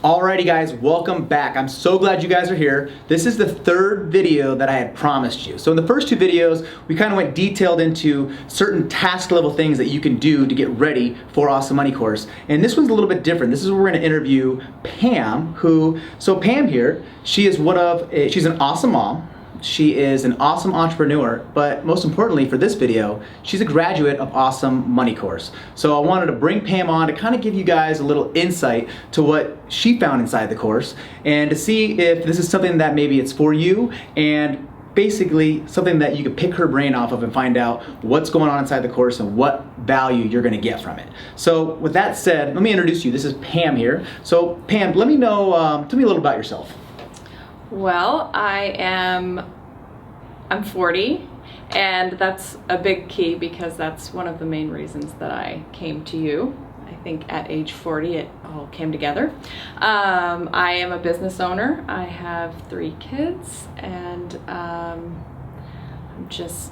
Alrighty guys, welcome back. I'm so glad you guys are here. This is the third video that I had promised you. So in the first two videos, we kind of went detailed into certain task level things that you can do to get ready for Awesome Money course. And this one's a little bit different. This is where we're gonna interview Pam, so Pam here, she's an awesome mom. She is an awesome entrepreneur, but most importantly for this video, she's a graduate of Awesome Money course. So I wanted to bring Pam on to kind of give you guys a little insight to what she found inside the course and to see if this is something that maybe it's for you and basically something that you can pick her brain off of and find out what's going on inside the course and what value you're gonna get from it. So with that said, let me introduce you. This is Pam here. So Pam, let me know, tell me a little about yourself. Well, I'm 40, and that's a big key because that's one of the main reasons that I came to you. I think at age 40 it all came together. I am a business owner. I have 3 kids, and I'm just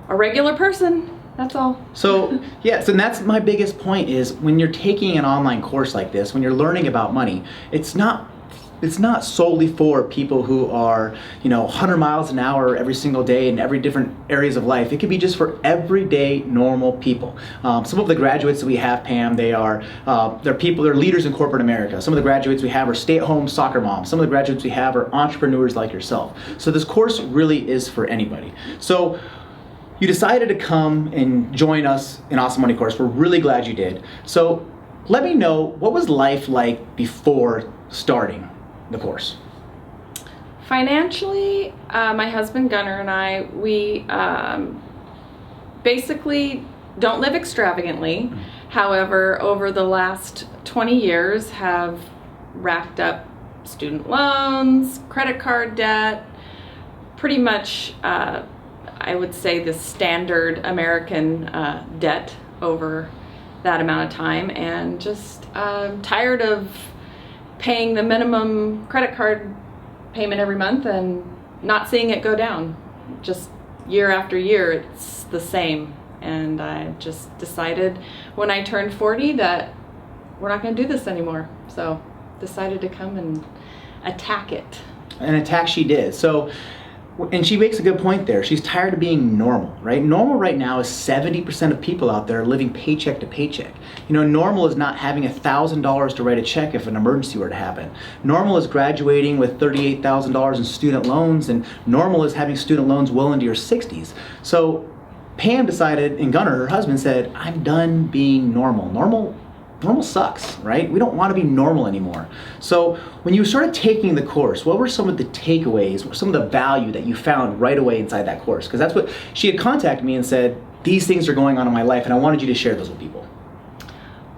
a regular person. That's all. So yes, and that's my biggest point is when you're taking an online course like this, when you're learning about money, it's not solely for people who are, 100 miles an hour every single day in every different areas of life. It could be just for everyday normal people. Some of the graduates that we have, Pam, they're leaders in corporate America. Some of the graduates we have are stay-at-home soccer moms. Some of the graduates we have are entrepreneurs like yourself. So this course really is for anybody. So you decided to come and join us in Awesome Money course. We're really glad you did. So let me know, what was life like before starting the course? Financially, my husband Gunnar and I, we basically don't live extravagantly. However, over the last 20 years have racked up student loans, credit card debt, pretty much I would say the standard American debt over that amount of time, and just tired of paying the minimum credit card payment every month and not seeing it go down. Just year after year, it's the same. And I just decided when I turned 40 that we're not gonna do this anymore. So decided to come and attack it. An attack she did. So, and she makes a good point there. She's tired of being normal, right? Normal right now is 70% of people out there living paycheck to paycheck. Normal is not having $1,000 to write a check if an emergency were to happen. Normal is graduating with $38,000 in student loans, and normal is having student loans well into your 60s. So Pam decided, and Gunnar, her husband, said, I'm done being normal. Normal sucks, right? We don't want to be normal anymore. So when you started taking the course, what were some of the takeaways, some of the value that you found right away inside that course? Because that's what she had contacted me and said, these things are going on in my life and I wanted you to share those with people.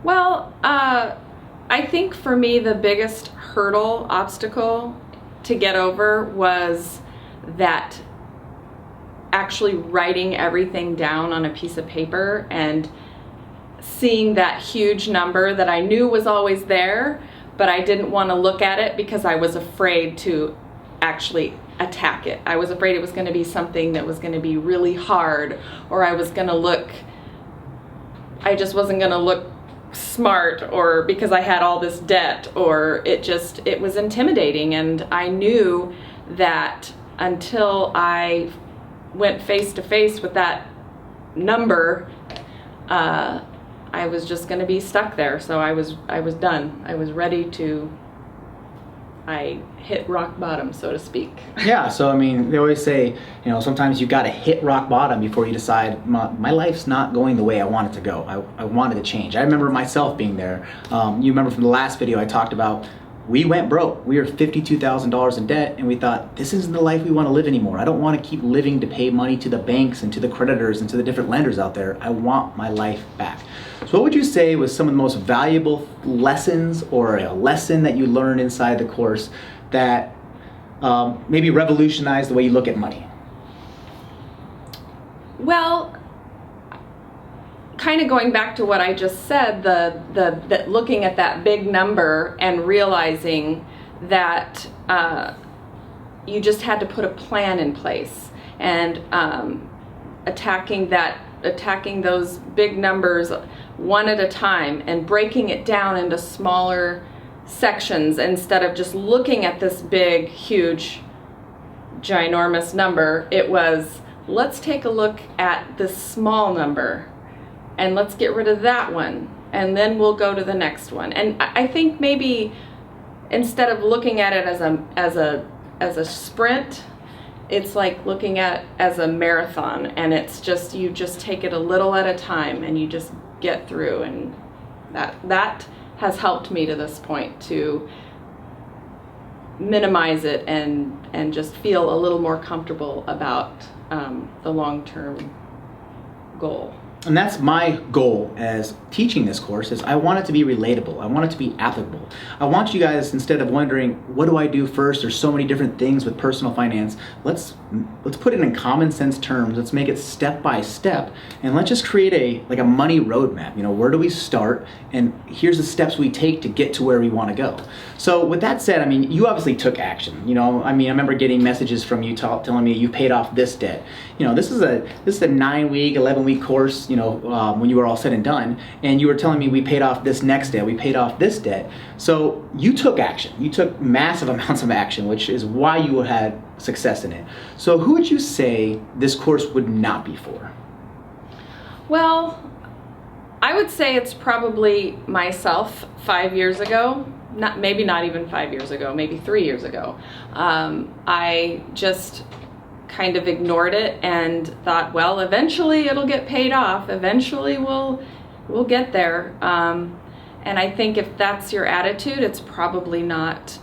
Well, I think for me the biggest obstacle to get over was that actually writing everything down on a piece of paper and seeing that huge number that I knew was always there, but I didn't want to look at it because I was afraid to actually attack it. I was afraid it was going to be something that was going to be really hard, or I just wasn't going to look smart, or because I had all this debt, or it was intimidating. And I knew that until I went face to face with that number, I was just going to be stuck there. So I was done. I was ready to, I hit rock bottom, so to speak. Yeah, so I mean, they always say, sometimes you got to hit rock bottom before you decide, my life's not going the way I want it to go. I wanted to change. I remember myself being there. You remember from the last video I talked about, we went broke. We were $52,000 in debt, and we thought, this isn't the life we want to live anymore. I don't want to keep living to pay money to the banks and to the creditors and to the different lenders out there. I want my life back. So what would you say was some of the most valuable lessons, or a lesson that you learned inside the course that maybe revolutionized the way you look at money? Well, kind of going back to what I just said, that looking at that big number and realizing that you just had to put a plan in place, and attacking those big numbers one at a time and breaking it down into smaller sections instead of just looking at this big, huge, ginormous number. It was, let's take a look at this small number and let's get rid of that one, and then we'll go to the next one. And I think maybe instead of looking at it as a sprint, it's like looking at as a marathon, and it's just, you just take it a little at a time and you just get through. And that has helped me to this point to minimize it and just feel a little more comfortable about the long-term goal. And that's my goal as teaching this course, is I want it to be relatable. I want it to be applicable. I want you guys, instead of wondering, what do I do first? There's so many different things with personal finance. Let's put it in common sense terms. Let's make it step by step, and let's just create a money roadmap. Where do we start? And here's the steps we take to get to where we want to go. So with that said, you obviously took action. I remember getting messages from you telling me you paid off this debt. This is a 9-week, 11-week course, when you were all said and done, and you were telling me we paid off this next debt, we paid off this debt. So you took action. You took massive amounts of action, which is why you had success in it. So who would you say this course would not be for? Well, I would say it's probably myself 5 years ago. Maybe not even 5 years ago, maybe 3 years ago. I just kind of ignored it and thought, well, eventually it'll get paid off. Eventually we'll get there. And I think if that's your attitude, it's probably not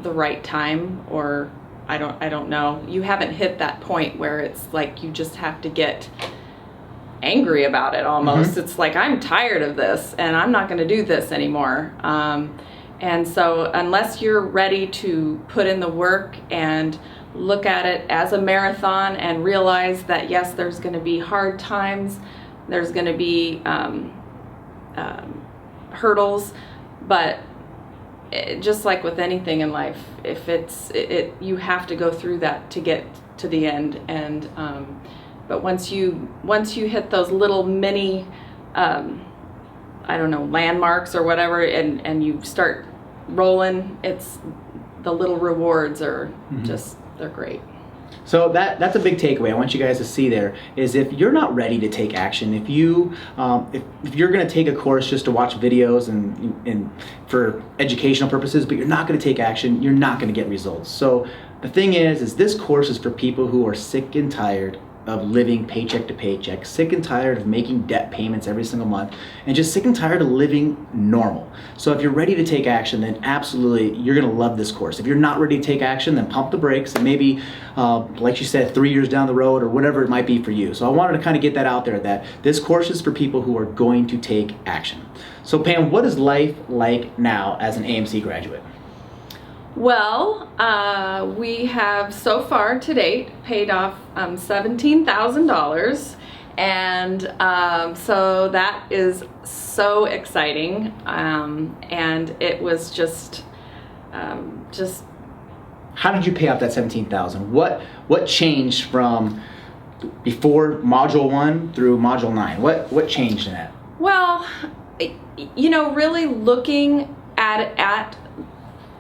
the right time, or I don't know. You haven't hit that point where it's like you just have to get angry about it almost. Mm-hmm. It's like, I'm tired of this and I'm not going to do this anymore. And so unless you're ready to put in the work and look at it as a marathon and realize that yes, there's going to be hard times, there's going to be hurdles, but just like with anything in life, if you have to go through that to get to the end. And but once you hit those little mini landmarks or whatever, and you start rolling, it's the little rewards are just, they're great. So that's a big takeaway I want you guys to see there, is if you're not ready to take action, if you're going to take a course just to watch videos and for educational purposes, but you're not going to take action, you're not going to get results. So the thing is this course is for people who are sick and tired of living paycheck to paycheck, sick and tired of making debt payments every single month, and just sick and tired of living normal. So if you're ready to take action, then absolutely you're gonna love this course. If you're not ready to take action, then pump the brakes, and maybe, like you said, 3 years down the road or whatever it might be for you. So I wanted to kind of get that out there, that this course is for people who are going to take action. So Pam, what is life like now as an AMC graduate? Well, we have so far to date paid off $17,000, and so that is so exciting, and it was just. How did you pay off that $17,000? What changed from before Module 1 through Module 9? What changed in that? Well, really looking at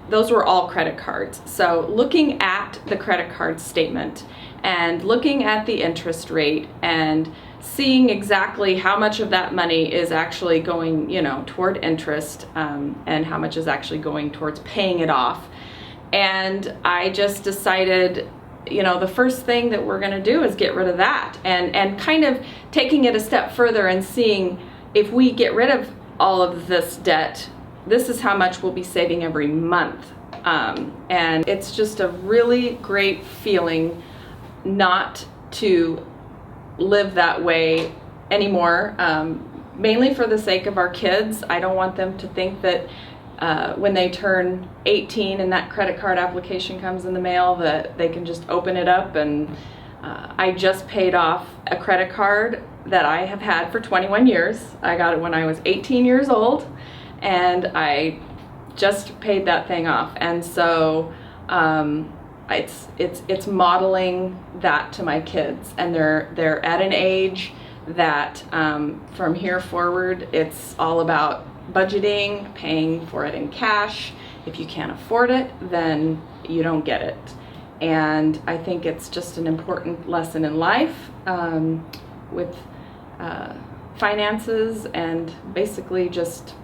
those were all credit cards. So looking at the credit card statement and looking at the interest rate and seeing exactly how much of that money is actually going, toward interest, and how much is actually going towards paying it off. And I just decided, the first thing that we're gonna do is get rid of that, and kind of taking it a step further and seeing if we get rid of all of this debt, this is how much we'll be saving every month. And it's just a really great feeling not to live that way anymore, mainly for the sake of our kids. I don't want them to think that when they turn 18 and that credit card application comes in the mail that they can just open it up. And I just paid off a credit card that I have had for 21 years. I got it when I was 18 years old, and I just paid that thing off. And so it's modeling that to my kids, and they're at an age that from here forward, it's all about budgeting, paying for it in cash. If you can't afford it, then you don't get it. And I think it's just an important lesson in life with finances and basically just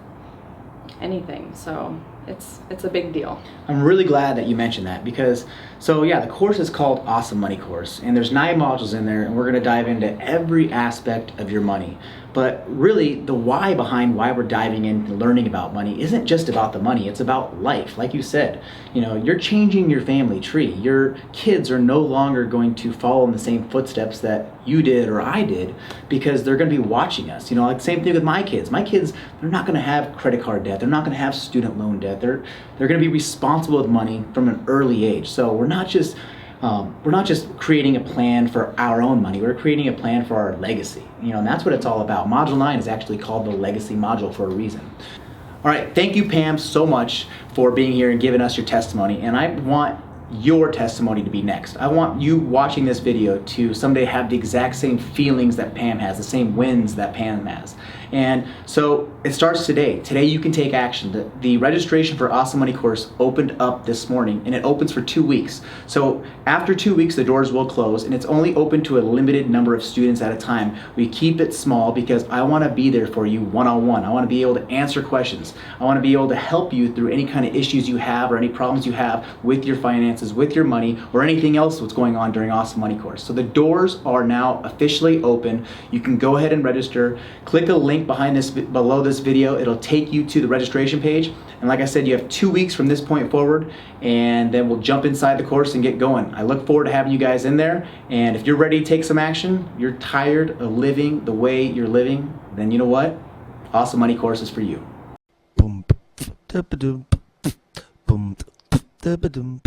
anything. So it's a big deal. I'm really glad that you mentioned that because, so yeah, the course is called Awesome Money Course, and there's 9 modules in there, and we're going to dive into every aspect of your money. But really, the why behind why we're diving into learning about money isn't just about the money, it's about life. Like you said, you know, you're changing your family tree. Your kids are no longer going to follow in the same footsteps that you did or I did because they're going to be watching us. You know, like same thing with my kids. My kids, they're not going to have credit card debt. They're not going to have student loan debt. They're going to be responsible with money from an early age. So we're not just creating a plan for our own money. We're creating a plan for our legacy. You know, and that's what it's all about. Module 9 is actually called the Legacy Module for a reason. All right, thank you, Pam, so much for being here and giving us your testimony. And I want your testimony to be next. I want you watching this video to someday have the exact same feelings that Pam has, the same wins that Pam has. And so it starts today. Today you can take action. The registration for Awesome Money Course opened up this morning, and it opens for 2 weeks. So after 2 weeks, the doors will close, and it's only open to a limited number of students at a time. We keep it small because I want to be there for you one-on-one. I want to be able to answer questions. I want to be able to help you through any kind of issues you have or any problems you have with your finances, with your money, or anything else that's going on during Awesome Money Course. So the doors are now officially open. You can go ahead and register. Click a link below this video. It'll take you to the registration page. And like I said, you have 2 weeks from this point forward, and then we'll jump inside the course and get going. I look forward to having you guys in there. And if you're ready to take some action, you're tired of living the way you're living, then you know what? Awesome Money Course is for you. Boom, da-ba-doom, boom, da-ba-doom.